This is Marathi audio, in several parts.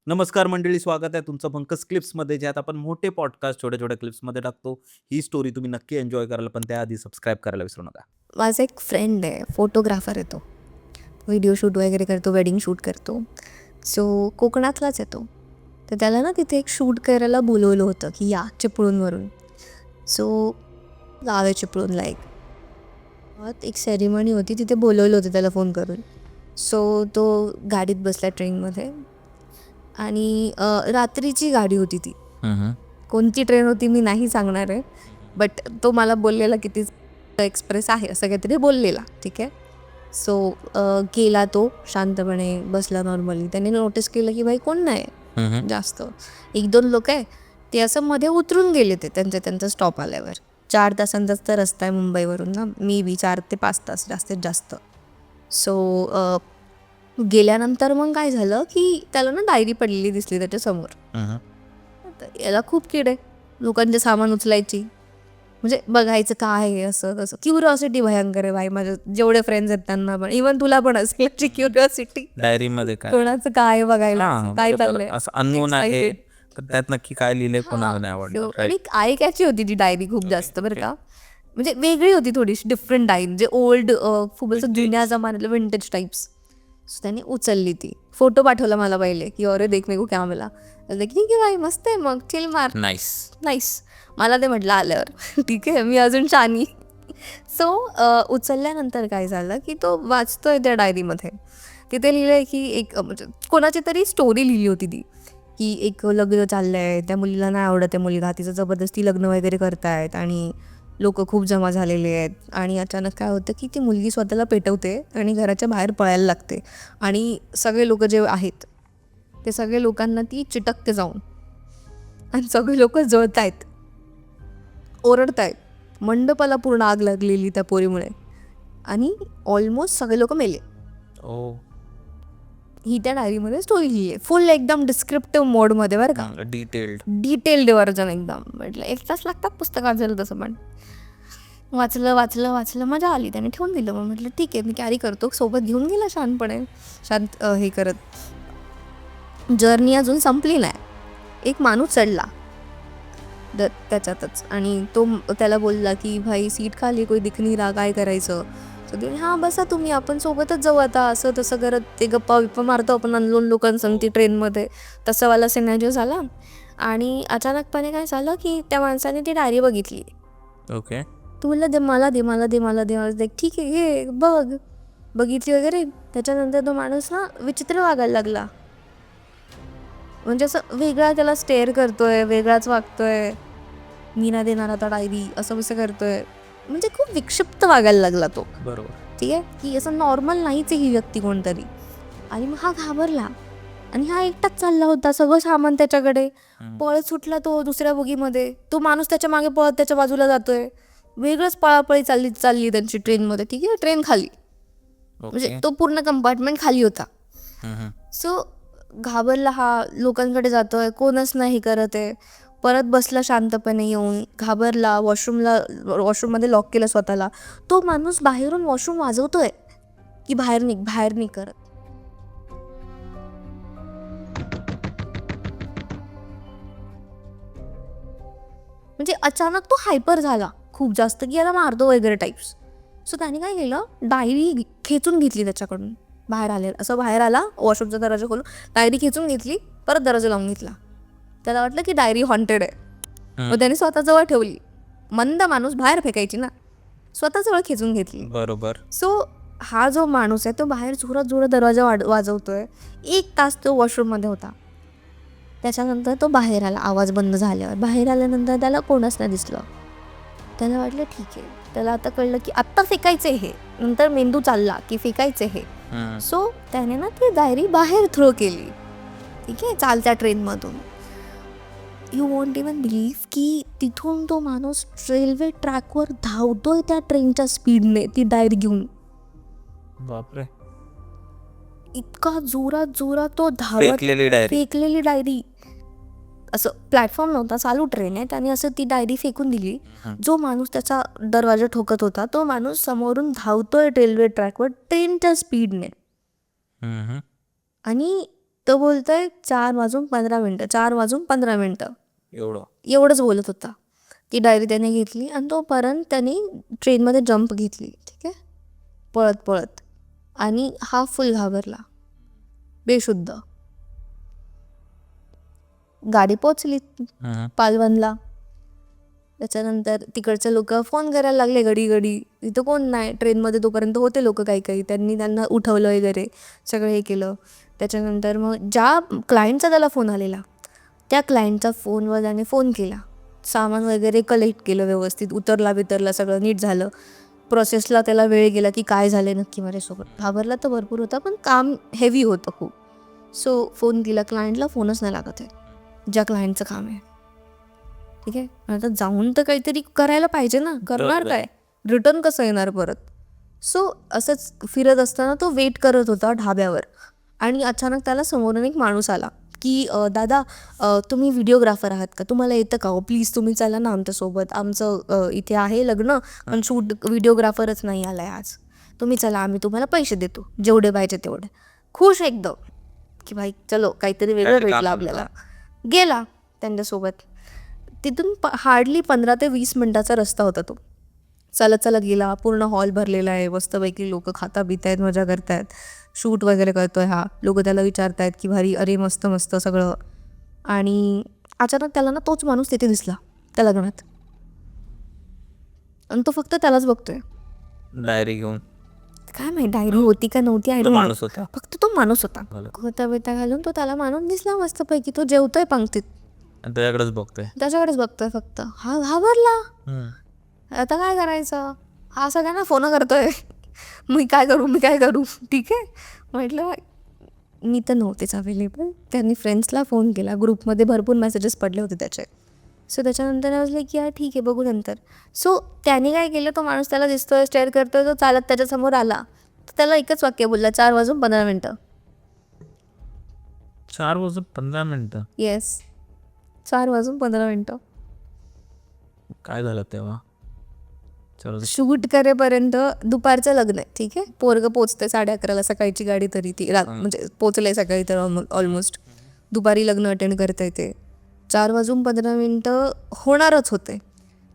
नमस्कार मंडळी, स्वागत आहे तुमचं पंकज क्लिप्समध्ये, ज्यात आपण मोठे पॉडकास्ट छोट्या-छोट्या क्लिप्समध्ये टाकतो. ही स्टोरी तुम्ही नक्की एन्जॉय कराल, पण त्याआधी सबस्क्राईब करायला विसरू नका. माझा एक फ्रेंड आहे, फोटोग्राफर आहे तो. व्हिडिओ शूट वगैरे करतो, वेडिंग शूट करतो. सो कोकणातलाच आहे तो. तर त्याला ना तिथे एक शूट करायला बोलवलं होतं की या चिपळूणवरून. सो गाव आहे चिपळूणला एक सेरेमनी होती, तिथे बोलवलं होतं त्याला फोन करून. सो तो गाडीत बसला ट्रेनमध्ये आणि रात्रीची गाडी होती ती. कोणती ट्रेन होती मी नाही सांगणार आहे, बट तो मला बोललेला की ती एक्सप्रेस आहे असं काहीतरी बोललेला. ठीक आहे. सो गेला तो शांतपणे बसला नॉर्मली. त्याने नोटीस केलं की भाई कोण नाही जास्त, 1-2 लोक आहे. ते असं मध्ये उतरून गेले, ते त्यांचा स्टॉप आल्यावर. 4 तासांचाच तर रस्ता आहे मुंबईवरून ना, मे बी 4 ते 5 तास जास्तीत जास्त. सो गेल्यानंतर मग काय झालं की त्याला ना डायरी पडलेली दिसली त्याच्यासमोर. तर याला खूप किड आहे लोकांचे सामान उचलायची, म्हणजे बघायचं काय आहे असं तसं. क्युरिओसिटी भयंकर आहे भाई. माझे जेवढे फ्रेंड्स आहेत त्यांना पण, इव्हन तुला पण असेल याची क्युरिओसिटी, डायरीमध्ये काय कोणाचं काय आहे बघायला, काय चाललंय, असं अननोन आहे, एक्साइटेड. तर त्यात नक्की काय लिहिलंय कोणाला नाही आवडणार, आणि आय कॅची होती ती डायरी खूप जास्त बरं का. म्हणजे वेगळी होती थोडीशी, डिफरंट डायरी, म्हणजे ओल्ड, खूप असं जुन्या जमान्यातलं विंटेज टाईप्स. सो त्याने उचलली ती. फोटो पाठवला मला पहिले की अरे देख मेरे को क्या मिला. ठीक आहे भाई, मस्त आहे, मग चिल मार, नाईस. नाईस. मला ते म्हटलं आल्यावर ठीक आहे, मी अजून शानी. सो उचलल्यानंतर काय झालं की तो वाचतोय त्या डायरीमध्ये. तिथे लिहिलं आहे की एक म्हणजे कोणाची तरी स्टोरी लिहिली होती ती, की एक लग्न चाललं आहे, त्या मुलीला नाही आवडत आहे मुलगा, तिचं जबरदस्ती लग्न वगैरे करतायत आणि लोक खूप जमा झालेले आहेत. आणि अचानक काय होतं की ती मुलगी स्वतःला पेटवते आणि घराच्या बाहेर पळायला लागते. आणि सगळे लोक जे आहेत ते सगळे लोकांना ती चिटकते जाऊन, आणि सगळे लोक जळत आहेत, ओरडत आहेत. मंडपाला पूर्ण आग लागलेली त्या पोरीमुळे, आणि ऑलमोस्ट सगळे लोक मेले. ओ, ही त्या डायरीमध्ये स्टोरी लिहिली आहे, फुल एकदम डिस्क्रिप्टिव्ह मोडमध्ये बरं का, डिटेल्ड वर्जन एकदम. म्हटलं 1 तास लागतात पुस्तक वाचायला तसं, पण वाचलं मजा आली. त्याने ठेवून दिलं. मग म्हटलं ठीक आहे, मी कॅरी करतो, सोबत घेऊन गेला शांतपणे, शांत हे करत. जर्नी अजून संपली नाही. एक माणूस चढला त्याच्यातच, आणि तो त्याला बोलला की भाई सीट खाली, कोई दिख नाही रहा, काय करायचं. सो ते हां बसा तुम्ही, आपण सोबतच जाऊ आता, असं तसं करत ते गप्पा बिप्पा मारतो आपण अनलोन लोकांसंगती ट्रेनमध्ये. तसावाला सिनेरिओ झाला. आणि अचानकपणे काय झालं की त्या माणसाने ती डायरी बघितली. ओके. तू बोलला दे मला, दे मला, दे मला, दे मला. ठीक आहे घे बघ. बघितली वगैरे. त्याच्यानंतर तो माणूस ना विचित्र वागायला लागला, म्हणजे असं वेगळा त्याला स्टेअर करतोय, वेगळाच वागतोय. मी ना देणार आता डायरी, असं कसं करतोय, म्हणजे खूप विक्षिप्त वागायला लागला तो. बरोबर. ठीक आहे, की असं नॉर्मल नाहीच आहे ही व्यक्ती कोणतरी. आणि मग हा घाबरला, आणि हा एकटाच चालला होता, सगळं सामान त्याच्याकडे. पळत सुटला तो दुसऱ्या बोगीमध्ये. तो माणूस त्याच्या मागे पळत त्याच्या बाजूला जातोय. वेगळंच पळापळी चालली त्यांची ट्रेनमध्ये. ठीक आहे, ट्रेन खाली, म्हणजे तो पूर्ण कंपार्टमेंट खाली होता. सो घाबरला हा, लोकांकडे जातोय, कोणच नाही करत आहे. परत बसला शांतपणे येऊन, घाबरला, वॉशरूममध्ये लॉक केलं स्वतःला. तो माणूस बाहेरून वॉशरूम वाजवतोय की बाहेर निघ, बाहेर निघ करत. म्हणजे अचानक तो हायपर झाला खूप जास्त, की याला मारतो वगैरे टाईप्स. सो त्याने काय केलं, डायरी खेचून घेतली त्याच्याकडून. असं बाहेर आला, वॉशरूमचा दरवाजा खोलून डायरी खेचून घेतली, परत दरवाजा लावून घेतला. त्याला वाटलं की डायरी हॉन्टेड आहे, मग त्याने स्वतःजवळ ठेवली. मंद माणूस बाहेर फेकायची ना, स्वतःजवळ खेचून घेतली. बरोबर. सो हा जो माणूस आहे तो बाहेर जोरात दरवाजा वाजवतोय. 1 तास तो वॉशरूममध्ये होता. त्याच्यानंतर तो बाहेर आला, आवाज बंद झाल्यावर. बाहेर आल्यानंतर त्याला कोणच नाही दिसलं. त्याला वाटलं ठीक आहे, त्याला आता कळलं की आत्ता फेकायचे हे, नंतर मेंदू चालला की फेकायचे हे. सो त्याने ना ती डायरी बाहेर थ्रो केली. ठीक आहे, चालत्या ट्रेनमधून. यू वॉन्ट इवन बिलीव्ह की तिथून तो माणूस रेल्वे ट्रॅकवर धावतोय त्या ट्रेनच्या स्पीडने ती डायरी घेऊन. बापरे. इतका जोरात तो धावत, फेकलेली डायरी. असं प्लॅटफॉर्म नव्हता, चालू ट्रेन आहे, त्याने असं ती डायरी फेकून दिली. जो माणूस त्याचा दरवाजा ठोकत होता तो माणूस समोरून धावतोय रेल्वे ट्रॅकवर ट्रेनच्या स्पीडने. आणि तो बोलतोय 4:15 4:15 एवढं एवढंच बोलत होता. ती डायरी त्याने घेतली आणि तोपर्यंत त्याने ट्रेनमध्ये जंप घेतली. ठीक आहे, पळत पळत. आणि हा फुल घाबरला, बेशुद्ध. गाडी पोचली पालवनला. त्याच्यानंतर तिकडचे लोक फोन करायला लागले घडी घडी, इथं कोण नाही. ट्रेनमध्ये तोपर्यंत होते लोक काही काही, त्यांनी त्यांना उठवलं वगैरे, सगळं हे केलं. त्याच्यानंतर मग ज्या क्लायंटचा त्याला फोन आलेला, त्या क्लायंटच्या फोनवर त्याने फोन केला, सामान वगैरे कलेक्ट केलं, व्यवस्थित उतरला सगळं नीट झालं. प्रोसेसला त्याला वेळ गेला की काय झालं नक्की माझ्यासोबत. घाबरला तर भरपूर होता, पण काम हेवी होतं खूप. सो फोन केला क्लायंटला, फोनच नाही लागत आहे ज्या क्लायंटचं काम आहे. ठीक आहे, आता जाऊन तर काहीतरी करायला पाहिजे ना, करणार काय, रिटर्न कसं येणार परत. सो असंच फिरत असताना तो वेट करत होता ढाब्यावर. आणि अचानक त्याला समोरून एक माणूस आला की दादा, तुम्ही व्हिडिओग्राफर आहात का, तुम्हाला येतं का हो, प्लीज तुम्ही चला ना आमच्यासोबत, आमचं इथे आहे लग्न, पण शूट व्हिडिओग्राफरच नाही आलाय आज, तुम्ही चला, आम्ही तुम्हाला पैसे देतो जेवढे पाहिजे तेवढे. खुश एकदम की भाई चलो, काहीतरी वेगळं भेटलं आपल्याला. गेला त्यांच्यासोबत. तिथून हार्डली 15 ते 20 मिनटाचा रस्ता होता तो. चालत चालत गेला. पूर्ण हॉल भरलेला आहे, मस्तपैकी लोक खाता पित आहेत, मजा करतायत, शूट वगैरे करतोय हा. लोक त्याला विचारतायत की भारी, अरे मस्त मस्त सगळं. आणि अचानक त्याला ना तोच माणूस तिथे दिसला त्या लग्नात. आणि तो फक्त त्यालाच बघतोय. डायरी घेऊन. काय माहिती डायरी होती का नव्हती, तो माणूस होता. फक्त तो माणूस होता. झालं. खोता बिता घालून तो त्याला माणूस दिसला मस्तपैकी. तो जेवतोय पंक्तीत, आणि त्याच्याकडेच बघतोय. त्याच्याकडेच बघतोय फक्त. हा घाबरला, आता काय करायचं, हा सगळ्यांना फोन करतोय, मी काय करू. ठीक आहे म्हटलं, मी तर नव्हतेच अवेलेबल. त्यांनी फ्रेंड्सला फोन केला, ग्रुपमध्ये भरपूर मेसेजेस पडले होते त्याचे. सो त्याच्यानंतर वाजले की यार ठीक आहे, बघू नंतर. सो त्याने काय केलं, तो माणूस त्याला दिसतोय, स्टेअर करतोय, तो चालत त्याच्यासमोर आला. तर त्याला एकच वाक्य बोलला, 4:15 4:15 येस, 4:15. काय झालं तेव्हा? शूट करेपर्यंत दुपारचं लग्न आहे. ठीक आहे, पोरगं पोचतंय 11:30 सकाळची गाडी, तरी ती म्हणजे पोचलंय सकाळी तर ऑलमोस्ट. दुपारी लग्न अटेंड करता येते. 4:15 होणारच होते.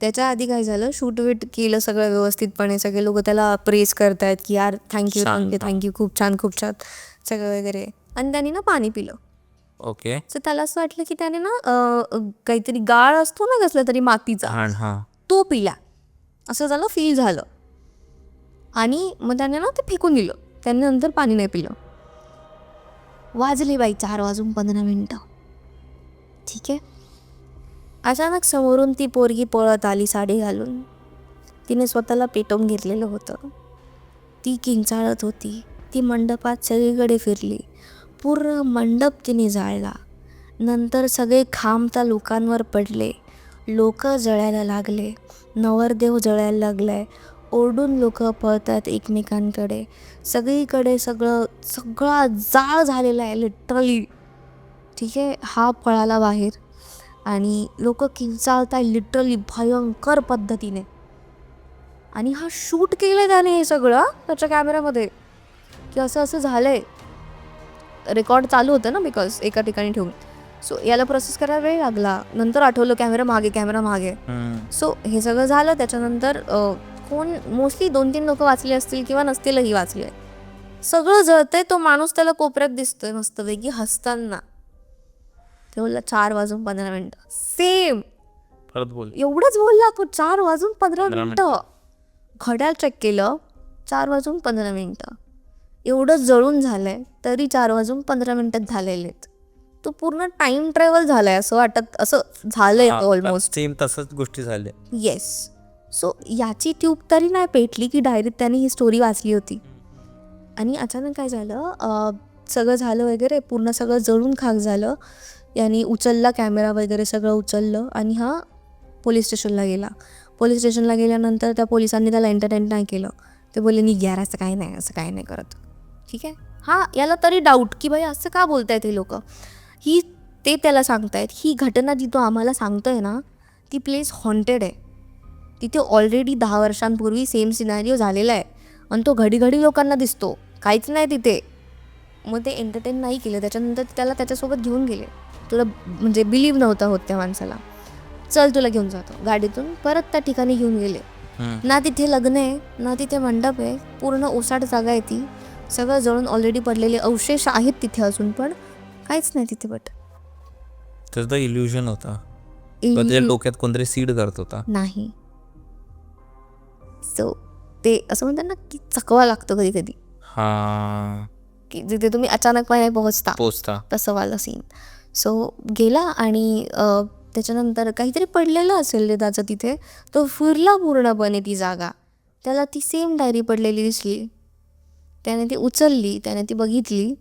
त्याच्या आधी काय झालं, शूट वीट केलं सगळं व्यवस्थितपणे. सगळे लोक त्याला प्रेस करतायत की यार थँक्यू, खूप छान सगळं वगैरे. आणि त्याने ना पाणी पिलं. ओके. सो त्याला असं वाटलं की त्याने ना काहीतरी गाळ असतो ना कसला तरी मातीचा, तो पिला, असं त्याला फील झालं. आणि मग त्याने ना ते फेकून दिलं. त्याने नंतर पाणी नाही पिलं. वाजले बाई 4:15. ठीक आहे, अचानक समोरून ती पोरगी पळत आली साडी घालून. तिने स्वतःला पेटवून घेतलेलं होतं. ती किंचाळत होती. ती मंडपात सगळीकडे फिरली. पूर्ण मंडप तिने जाळला. नंतर सगळे खांब त्या लोकांवर पडले. लोक जळायला लागले, नवरदेव जळायला लागलाय. ओरडून लोक पळतात एकमेकांकडे. सगळीकडे सगळा जाळ झालेला आहे लिटरली. ठीक आहे, हा पळाला बाहेर आणि लोक किंचाळताय लिटरली भयंकर पद्धतीने. आणि हा शूट केलं त्याने हे सगळं त्याच्या कॅमेऱ्यामध्ये, की असं झालंय. रेकॉर्ड चालू होतं ना, बिकॉज एका ठिकाणी ठेवून. सो याला प्रोसेस करायला वेळ लागला. नंतर आठवलं कॅमेरा मागे. सो हे सगळं झालं. त्याच्यानंतर कोण मोस्टली 2-3 लोक वाचले असतील किंवा नसतीलही वाचले. सगळं जळतंय. तो माणूस त्याला कोपऱ्यात दिसतोय मस्तपैकी हसताना. ते बोलला 4:15 सेम परत बोल. एवढंच बोलला तो, 4:15. घड्याळ चेक केलं, 4:15. एवढं जळून झालंय तरी 4:15 झालेले. तो पूर्ण टाइम ट्रॅव्हल झालाय असं वाटत, असं झालंय ऑलमोस्ट. सेम तसंच गोष्टी झाल्या. येस. सो याची ट्यूब तरी नाही पेटली की डायरेक्ट त्यांनी ही स्टोरी वाचली होती. आणि अचानक काय झालं, सगळं झालं वगैरे, पूर्ण सगळं जळून खाक झालं. यांनी उचलला कॅमेरा वगैरे, सगळं उचललं आणि हा पोलीस स्टेशनला गेला. पोलीस स्टेशनला गेल्यानंतर त्या पोलिसांनी त्याला एंटरटेन नाही केलं. ते बोलले नी यार असं काही नाही करत. ठीक आहे, हा याला तरी डाऊट की भाई असं का बोलतायत हे लोक. ते त्याला सांगतायत ही घटना जी तो आम्हाला सांगतोय ना, ती प्लेस हॉन्टेड आहे. तिथे ऑलरेडी 10 वर्षांपूर्वी सेम सिनारिओ झालेला आहे. आणि तो घडी लोकांना दिसतो, काहीच नाही तिथे. मग ते एंटरटेन नाही केलं. त्याच्यानंतर त्याला त्याच्यासोबत घेऊन गेले. तुला म्हणजे बिलीव्ह नव्हता होत त्या माणसाला. चल तुला घेऊन जातो. गाडीतून परत त्या ठिकाणी घेऊन गेले. ना तिथे लग्न आहे, ना तिथे मंडप आहे. पूर्ण ओसाड जागा आहे ती. सगळं जळून ऑलरेडी पडलेले अवशेष आहेत तिथे अजून, पण काहीच नाही तिथे. बट त्याचा इल्युजन होता. त्याच्या डोक्यात कोणतरी सीड करत होता. नाही. सो ते असं म्हणतात ना की चकवा लागतो कधी कधी, हा की जिथे तुम्ही अचानकपणे पोहोचता तसं वाला सीन. सो गेला आणि त्याच्यानंतर काहीतरी पडलेलं असेल रे त्याचं तिथे. तो फिरला पूर्णपणे ती जागा. त्याला ती सेम डायरी पडलेली दिसली. त्याने ती उचलली, त्याने ती बघितली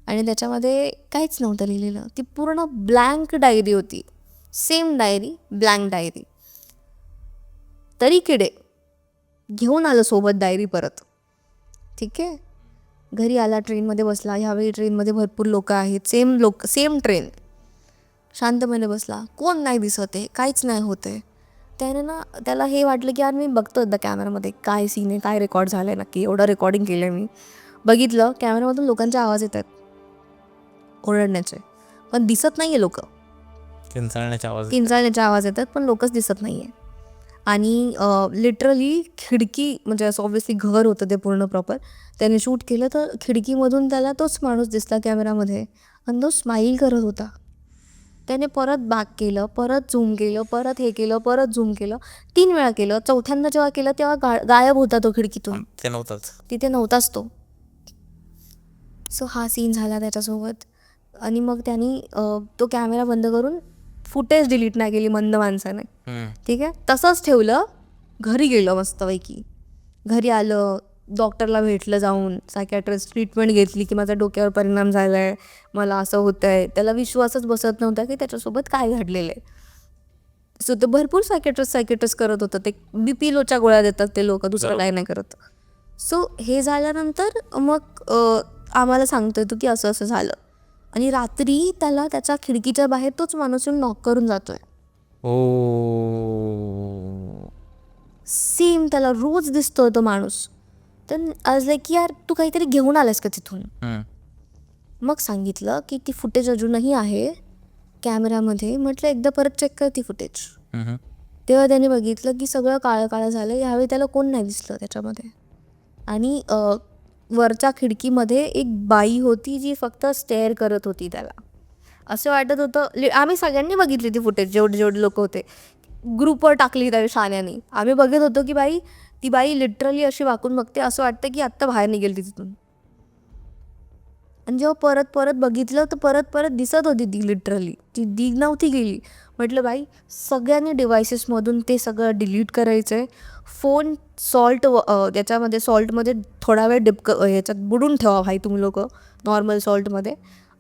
आणि त्याच्यामध्ये काहीच नव्हतं लिहिलेलं. ती पूर्ण ब्लँक डायरी होती. Same diary, blank diary. तरी किडे घेऊन आलं सोबत डायरी परत. ठीक आहे. घरी आला, ट्रेनमध्ये बसला. ह्यावेळी ट्रेनमध्ये भरपूर लोक आहेत, सेम ट्रेन. शांतपणे बसला. कोण नाही दिसत आहे, काहीच नाही होते. त्याने ना त्याला हे वाटलं की यार मी बघतो एकदा कॅमेरामध्ये काय सीन आहे, काय रेकॉर्ड झालं आहे नक्की. एवढं रेकॉर्डिंग केलं आहे मी. बघितलं कॅमेरामधून लोकांचे आवाज येत आहेत ओरडण्याचे, पण दिसत नाही आहे लोक. किंचाळण्याचे आवाज येतात पण लोकच दिसत नाही आहे. आणि लिटरली खिडकी, म्हणजे असं ऑब्व्हियसली घर होतं ते पूर्ण प्रॉपर. त्याने शूट केलं तर खिडकीमधून त्याला तोच माणूस दिसला कॅमेरामध्ये आणि तो स्माईल करत होता. त्याने परत बॅक केलं, परत झूम केलं, परत हे केलं, परत झूम केलं. 3 वेळा केलं. चौथ्यांदा जेव्हा केलं तेव्हा गायब होता तो खिडकीतून. तिथे नव्हताच तो. सो हा सीन झाला त्याच्यासोबत. आणि मग त्यांनी तो कॅमेरा बंद करून फुटेज डिलीट नाही केली मंद माणसाने. ठीक आहे. तसंच ठेवलं. घरी गेलं मस्तपैकी. घरी आलं, डॉक्टरला भेटलं जाऊन, सायकॅट्रिस्ट ट्रीटमेंट घेतली की माझ्या डोक्यावर परिणाम झाला आहे, मला असं होतं आहे. त्याला विश्वासच बसत नव्हता की त्याच्यासोबत काय घडलेलं आहे. सो ते भरपूर सायकॅट्रिस्ट करत होतं. ते BP लोच्या गोळ्या देतात ते लोक, दुसरं काय नाही करत. सो हे झाल्यानंतर मग आम्हाला सांगतो येतो की असं असं झालं. आणि रात्री त्याला त्याच्या खिडकीच्या बाहेर तोच माणूस येऊन नॉक करून जातोय. सेम त्याला रोज दिसतोय तो माणूस. तर आज लाईक की यार तू काहीतरी घेऊन आलास का तिथून. मग सांगितलं की ती फुटेज अजूनही आहे कॅमेरामध्ये. म्हटलं एकदा परत चेक कर ती फुटेज. तेव्हा त्याने बघितलं की सगळं काळं काळं झालं. यावेळी त्याला कोण नाही दिसलं त्याच्यामध्ये. आणि वरच्या खिडकीमध्ये एक बाई होती जी फक्त स्टेअर करत होती त्याला. असं वाटत होतं. आम्ही सगळ्यांनी बघितली ती फुटेज, जेवढे लोक होते. ग्रुपवर टाकली त्या शाण्यानी. आम्ही बघत होतो की ती बाई लिटरली अशी वाकून बघते, असं वाटतं की आत्ता बाहेर निघेल ती तिथून. आणि जेव्हा परत परत बघितलं तर परत परत दिसत होती ती. लिटरली ती दिग नव्हती गेली. म्हटलं बाई सगळ्यांनी डिव्हायसेसमधून ते सगळं डिलीट करायचं आहे. फोन याच्यामध्ये सॉल्टमध्ये थोडा वेळ याच्यात बुडून ठेवा भाई तुम्ही लोक, नॉर्मल सॉल्टमध्ये,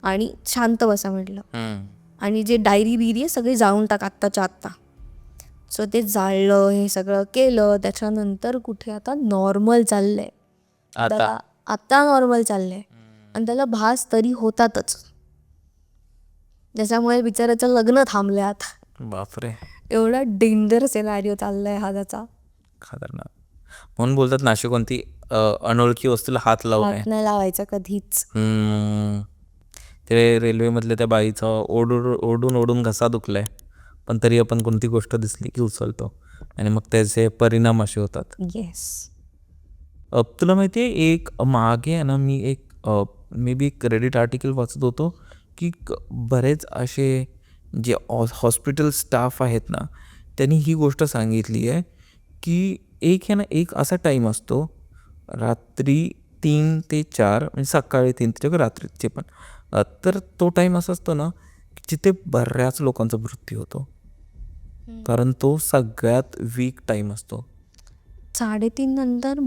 आणि शांत बसा म्हटलं. आणि जे डायरी बिरी आहे सगळी जाळून टाक आत्ताच्या आत्ता. सो ते जाळलं, हे सगळं केलं. त्याच्यानंतर कुठे आता नॉर्मल चाललंय. आता नॉर्मल चाललंय. आणि त्याला भास तरी होतातच. त्याच्यामुळे बिचाराचं लग्न थांबलंय आता. बापरे, एवढा डेंजर सिनारिओ चाललाय हा त्याचा. खतरनाक. म्हणून बोलतात नाशिक कोणती अनोळखी वस्तूला हात नाही लावायचा कधीच. ते रेल्वेमधल्या त्या बाईचा ओढून ओढून घसा दुखलाय, पण तरी आपण कोणती गोष्ट दिसली की उचलतो आणि मग त्याचे परिणाम असे होतात. येस. तुला माहिती आहे, एक मागे आहे ना, मी एक मे बी एक रेडिट आर्टिकल वाचत होतो की बरेच असे जे हॉस्पिटल स्टाफ आहेत ना, त्यांनी ही गोष्ट सांगितली आहे की एक असा टाईम असतो रात्री 3 ते 4, म्हणजे सकाळी 3 ते 4, रात्रीचे पण. तर तो टाईम असा असतो ना जिथे बऱ्याच लोकांचा मृत्यू होतो, कारण तो सगळ्यात वीक टाईम असतो. 3:30 नंतर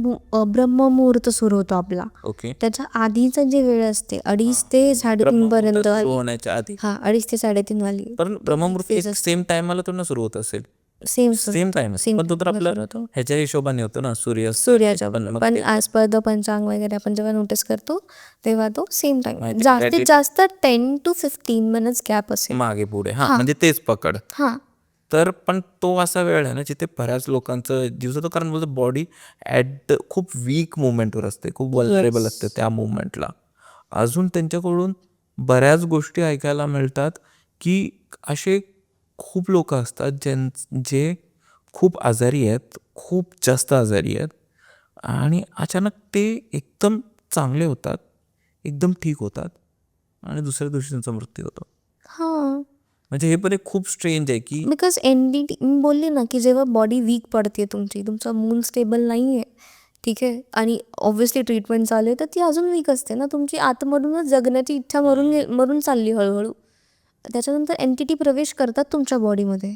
ब्रह्ममुहूर्त सुरू होतो आपला. ओके. त्याच्या आधीचा जे वेळ असते 2:30 ते 3:30 पर्यंत. होण्याच्या आधी. 2:30 ते 3:30 वाली. पण ब्रह्ममुहूर्त सेम टायमाला तो ना सुरू होत असेल. सेम टाइम, पण तो तर आपला ह्याच्या हिशोबाने होतो ना, सूर्याच्या. पण ॲज पर द पंचांग वगैरे आपण जेव्हा नोटीस करतो तेव्हा तो सेम टाइम. जास्तीत जास्त 10 to 15 मिनिट्स गॅप असेल मागे पुढे. म्हणजे तेच पकड. तर पण तो असा वेळ आहे ना जिथे बऱ्याच लोकांचं जीव जातो, कारण बॉडी खूप वीक मुवमेंटवर असते, खूप वल्नरेबल असते त्या मुवमेंटला. अजून त्यांच्याकडून बऱ्याच गोष्टी ऐकायला मिळतात, की असे खूप लोकं असतात जे खूप आजारी आहेत, खूप जास्त आजारी आहेत आणि अचानक ते एकदम चांगले होतात, एकदम ठीक होतात आणि दुसऱ्या दिवशी त्यांचा मृत्यू होतो. हां. म्हणजे हे पण एक खूप स्ट्रेंज आहे, की बिकॉज NDT मी बोलली ना, की जेव्हा बॉडी वीक पडते तुमची, तुमचा मूड स्टेबल नाही आहे, ठीक आहे, आणि ऑब्व्हियसली ट्रीटमेंट चालू आहे, तर ती अजून वीक असते ना. तुमची आतमधूनच जगण्याची इच्छा मरून चालली हळूहळू. त्याच्यानंतर एंटिटी प्रवेश करतात तुमच्या बॉडीमध्ये.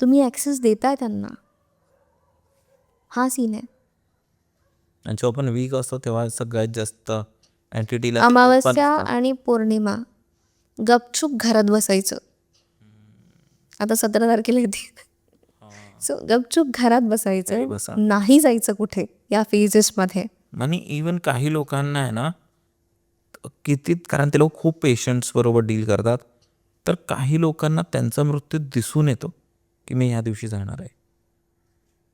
तुम्ही ॲक्सेस देताय त्यांना. हा सीन आहे. आणि जेव्हा आपण वीक असतो तेव्हा सगळ्यात जास्त एंटिटीला अमावस्या आणि पौर्णिमा गपचूप घरात बसायचं. आता 17 तारखेला येते. सो गपचूप घरात घरी बसायचं, बसा. नाही जायचं कुठे या फेजेसमध्ये. आणि इवन काही लोकांना आहे ना, किती, कारण ते लोक खूप पेशंट्स बरोबर डील करतात, तर काही लोकांना त्यांचा मृत्यू दिसून येतो, की मी ह्या दिवशी जाणार आहे.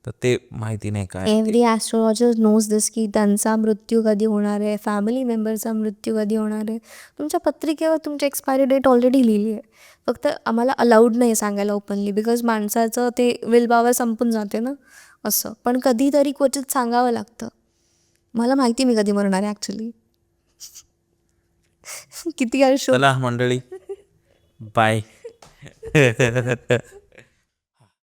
तर ते माहिती नाही काय ते. एव्हरी ॲस्ट्रोलॉजर नोज दिस की त्यांचा मृत्यू कधी होणार आहे, फॅमिली मेंबरचा मृत्यू कधी होणार आहे. तुमच्या पत्रिकेवर तुमची एक्सपायरी डेट ऑलरेडी लिहिली आहे. फक्त आम्हाला अलाउड नाही सांगायला ओपनली, बिकॉज माणसाचं ते विल पॉवर संपून जाते ना, असं. पण कधीतरी क्वचित सांगावं लागतं. मला माहिती मी कधी मरणार आहे ॲक्च्युली. किती आयुष्य. चला मंडळी, बाय.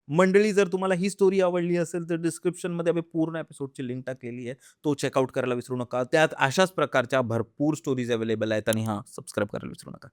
मंडळी, जर तुम्हाला ही स्टोरी आवडली असेल तर डिस्क्रिप्शनमध्ये आम्ही पूर्ण एपिसोडची लिंक टाकलेली आहे, तो चेकआउट करायला विसरू नका. त्यात अशाच प्रकारच्या भरपूर स्टोरीज अवेलेबल आहेत आणि सबस्क्राईब करायला विसरू नका.